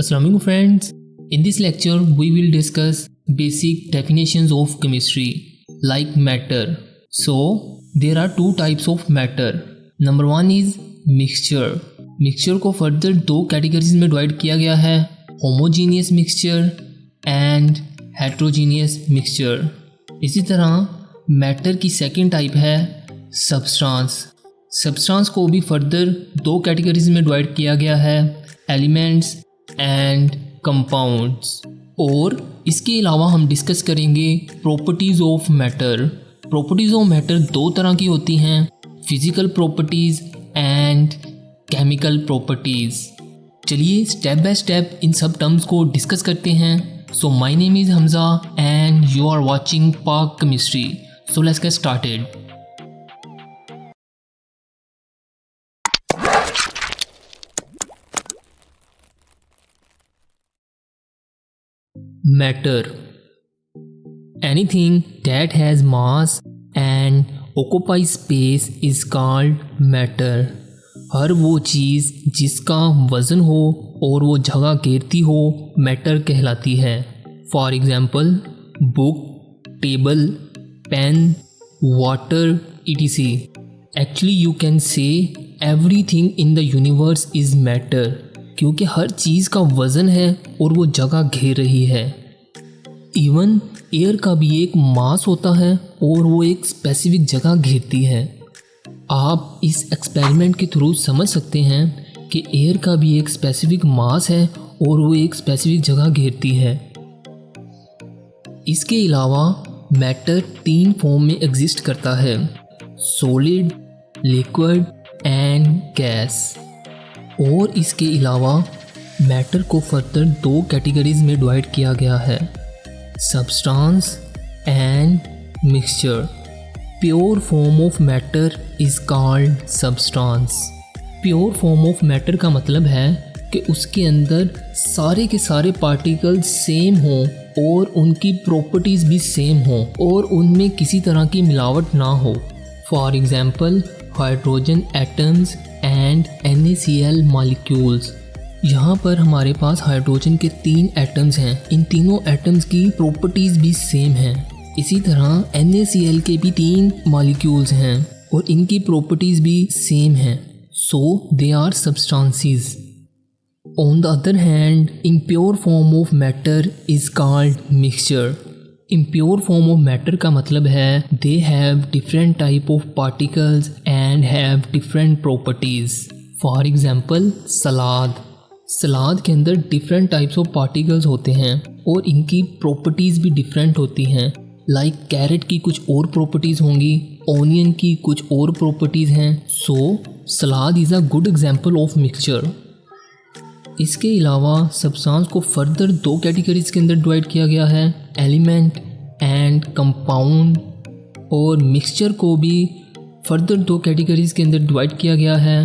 Assalamualaikum friends. In this lecture we will discuss basic definitions of chemistry like matter. So there are two types of matter. Number one is mixture. Mixture को further दो categories में divide किया गया है, homogeneous mixture and heterogeneous mixture. इसी तरह matter की second type है सब्सटेंस। सब्सटेंस को भी फर्दर दो कैटेगरीज में डिवाइड किया गया है, एलिमेंट्स एंड कंपाउंड्स। और इसके अलावा हम डिस्कस करेंगे properties of matter. Properties of matter दो तरह की होती हैं, physical properties and chemical properties. चलिए स्टेप बाय स्टेप इन सब टर्म्स को डिस्कस करते हैं। So my name is Hamza and you are watching Pak chemistry. So let's get started. Matter. Anything that has mass and occupies space is called matter. हर वो चीज़ जिसका वज़न हो और वो जगह घेरती हो मैटर कहलाती है। For example book, table, pen, water etc. Actually you can say everything in the universe is matter, क्योंकि हर चीज़ का वज़न है और वो जगह घेर रही है। इवन एयर का भी एक मास होता है और वो एक स्पेसिफिक जगह घेरती है। आप इस एक्सपेरिमेंट के थ्रू समझ सकते हैं कि एयर का भी एक स्पेसिफिक मास है और वो एक स्पेसिफिक जगह घेरती है। इसके अलावा मैटर तीन फॉर्म में एग्जिस्ट करता है, सॉलिड, लिक्विड एंड गैस। और इसके अलावा मैटर को फर्दर दो कैटेगरीज में डिवाइड किया गया है, substance and mixture. Pure form of matter is called substance. Pure form of matter का मतलब है कि उसके अंदर सारे के सारे पार्टिकल्स सेम हों और उनकी प्रॉपर्टीज़ भी सेम हों और उनमें किसी तरह की मिलावट ना हो। For example hydrogen atoms and NaCl molecules. यहाँ पर हमारे पास हाइड्रोजन के 3 एटम्स हैं, इन तीनों एटम्स की प्रॉपर्टीज़ भी सेम हैं। इसी तरह NaCl के भी 3 मॉलिक्यूल्स हैं और इनकी प्रॉपर्टीज़ भी सेम हैं। So they are substances. On the other hand impure form of matter is called mixture. Impure form of matter का मतलब है they have different type of particles and have different properties. For example salad के अंदर different types of particles होते हैं और इनकी properties भी डिफरेंट होती हैं। लाइक कैरेट की कुछ और प्रॉपर्टीज़ होंगी, ऑनियन की कुछ और प्रॉपर्टीज़ हैं। So salad is a good example of mixture. इसके अलावा सब्सटेंस को फर्दर दो कैटेगरीज के अंदर डिवाइड किया गया है, एलिमेंट एंड कंपाउंड। और मिक्सचर को भी फर्दर दो कैटेगरीज के अंदर डिवाइड किया गया है,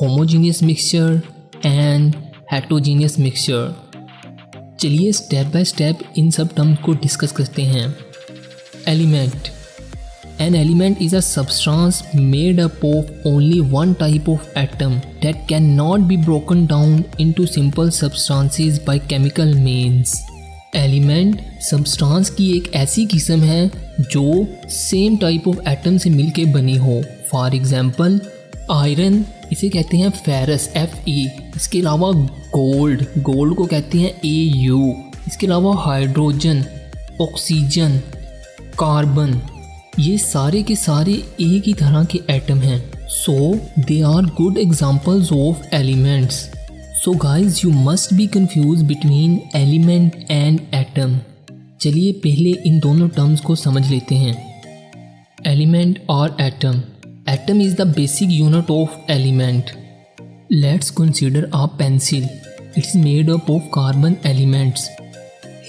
homogeneous mixture and heterogeneous mixture. चलिए स्टेप बाय स्टेप इन सब टर्म्स को डिस्कस करते हैं। Element. An element is a substance made up of only one type of atom that cannot be broken down into simple substances by chemical means. Element substance की एक ऐसी किस्म है जो सेम टाइप ऑफ एटम से मिलके बनी हो। फॉर एग्जाम्पल आयरन, इसे कहते हैं फेरस Fe। इसके अलावा गोल्ड को कहते हैं Au। इसके अलावा हाइड्रोजन, ऑक्सीजन, कार्बन, ये सारे के सारे एक ही तरह के एटम हैं। So they are good examples of elements. So guys you must be confuse between element and atom. चलिए पहले इन दोनों टर्म्स को समझ लेते हैं। एलिमेंट और atom. Atom is the basic unit of element. Let's consider a pencil. It's made up of carbon elements.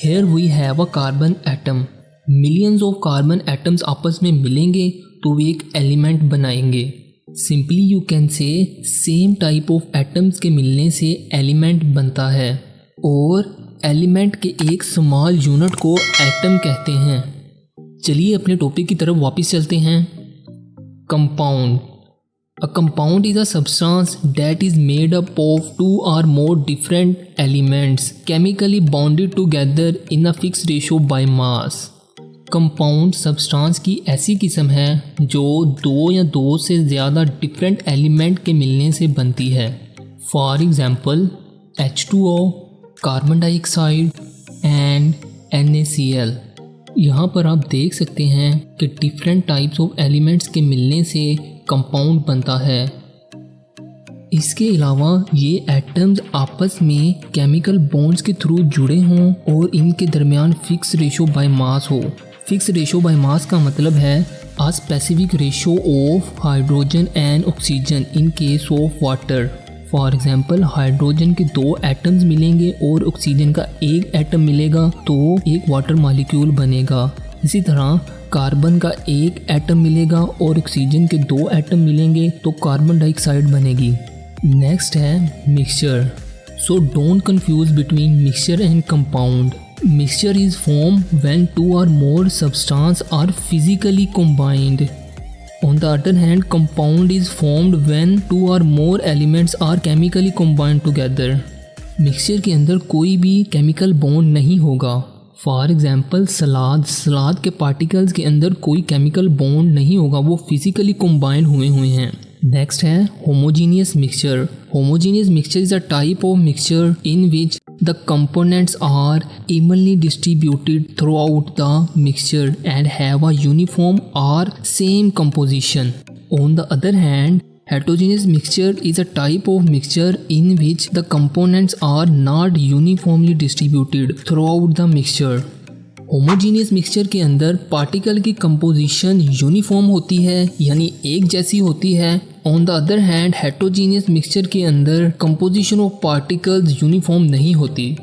Here we have a carbon atom. Millions of carbon atoms आपस में मिलेंगे तो वे एक एलिमेंट बनाएंगे। Simply you can say same type of atoms के मिलने से एलिमेंट बनता है और एलिमेंट के एक स्मॉल यूनिट को एटम कहते हैं। चलिए अपने टॉपिक की तरफ वापस चलते हैं। Compound. A compound is a substance that is made up of two or more different elements chemically bonded together in a fixed ratio by mass. Compound substance की ऐसी किस्म है जो दो या दो से ज़्यादा डिफरेंट एलिमेंट के मिलने से बनती है. For example H2O, carbon dioxide and NaCl. यहाँ पर आप देख सकते हैं कि डिफरेंट टाइप्स ऑफ एलिमेंट्स के मिलने से कंपाउंड बनता है. इसके अलावा ये एटम्स आपस में केमिकल बॉन्ड्स के थ्रू जुड़े हों और इनके दरमियान फिक्स रेशो बाय मास हो. फिक्स रेशो बाय मास का मतलब है a specific ratio of hydrogen and oxygen in case of water. For example hydrogen के 2 एटम्स मिलेंगे और ऑक्सीजन का 1 एटम मिलेगा तो एक वाटर मॉलिक्यूल बनेगा. इसी तरह कार्बन का 1 एटम मिलेगा और ऑक्सीजन के 2 एटम मिलेंगे तो कार्बन डाइऑक्साइड बनेगी. नेक्स्ट है mixture. So don't confuse between mixture and compound. Mixture is formed when 2 or more substances are physically combined. On the other hand, compound is formed when 2 or more elements are chemically combined together. Mixture के अंदर कोई भी chemical bond नहीं होगा. For example, सलाद के particles के अंदर कोई chemical bond नहीं होगा, वो physically combined हुए हैं. Next है homogeneous mixture. Homogeneous mixture is a type of mixture in which the components are evenly distributed throughout the mixture and have a uniform or same composition. On the other hand, heterogeneous mixture is a type of mixture in which the components are not uniformly distributed throughout the mixture. Homogeneous mixture के अंदर particle की composition uniform होती है यानी एक जैसी होती है. On the other hand heterogeneous mixture के अंदर कंपोजिशन ऑफ पार्टिकल्स यूनिफॉर्म नहीं होती.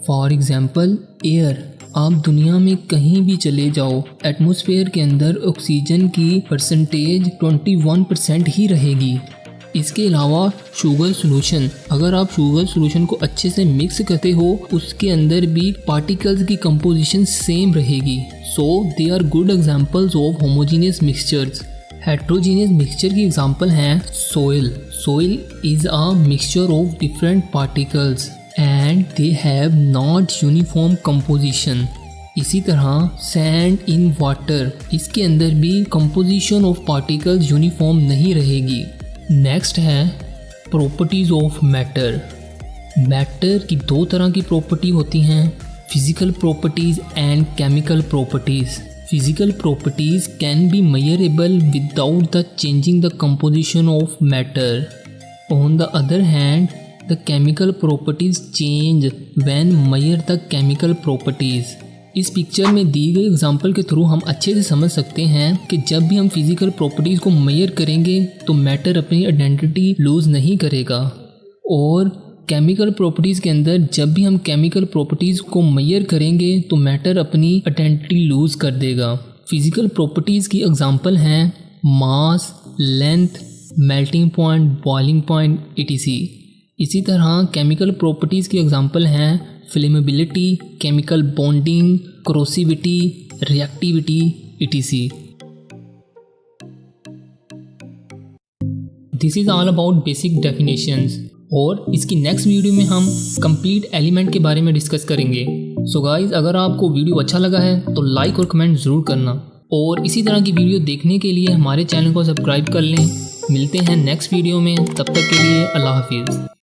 For example air. आप दुनिया में कहीं भी चले जाओ, एटमॉस्फेयर के अंदर ऑक्सीजन की परसेंटेज 21% ही रहेगी. इसके अलावा शुगर सॉल्यूशन, अगर आप शुगर सॉल्यूशन को अच्छे से मिक्स करते हो उसके अंदर भी पार्टिकल्स की कंपोजिशन सेम रहेगी. So they are good examples of homogeneous mixtures. Heterogeneous mixture की एग्जांपल हैं soil. Soil is a mixture of different particles and they have not uniform composition. इसी तरह सैंड इन वाटर, इसके अंदर भी composition of particles uniform नहीं रहेगी. Next है प्रॉपर्टीज़ ऑफ मैटर. मैटर की 2 तरह की प्रॉपर्टी होती हैं, physical properties and chemical properties. Physical properties can be measurable without the changing the composition of matter. On the other hand the chemical properties change when measure the chemical properties. इस picture में दी गई example के through हम अच्छे से समझ सकते हैं कि जब भी हम फिजिकल प्रॉपर्टीज़ को मेजर करेंगे तो मैटर अपनी आइडेंटिटी लूज़ नहीं करेगा और केमिकल प्रॉपर्टीज़ के अंदर जब भी हम केमिकल प्रॉपर्टीज़ को मेजर करेंगे तो मैटर अपनी आइडेंटिटी लूज़ कर देगा. फिजिकल प्रॉपर्टीज़ की एग्जांपल हैं mass, length, melting point, boiling point etc. इसी तरह केमिकल प्रॉपर्टीज़ की एग्जांपल हैं flammability, chemical bonding, corrosivity, reactivity etc. This is all about basic definitions और इसकी नेक्स्ट वीडियो में हम कंप्लीट एलिमेंट के बारे में डिस्कस करेंगे. सो गाइज, अगर आपको वीडियो अच्छा लगा है तो लाइक और कमेंट ज़रूर करना और इसी तरह की वीडियो देखने के लिए हमारे चैनल को सब्सक्राइब कर लें. मिलते हैं नेक्स्ट वीडियो में, तब तक के लिए अल्लाह हाफिज़.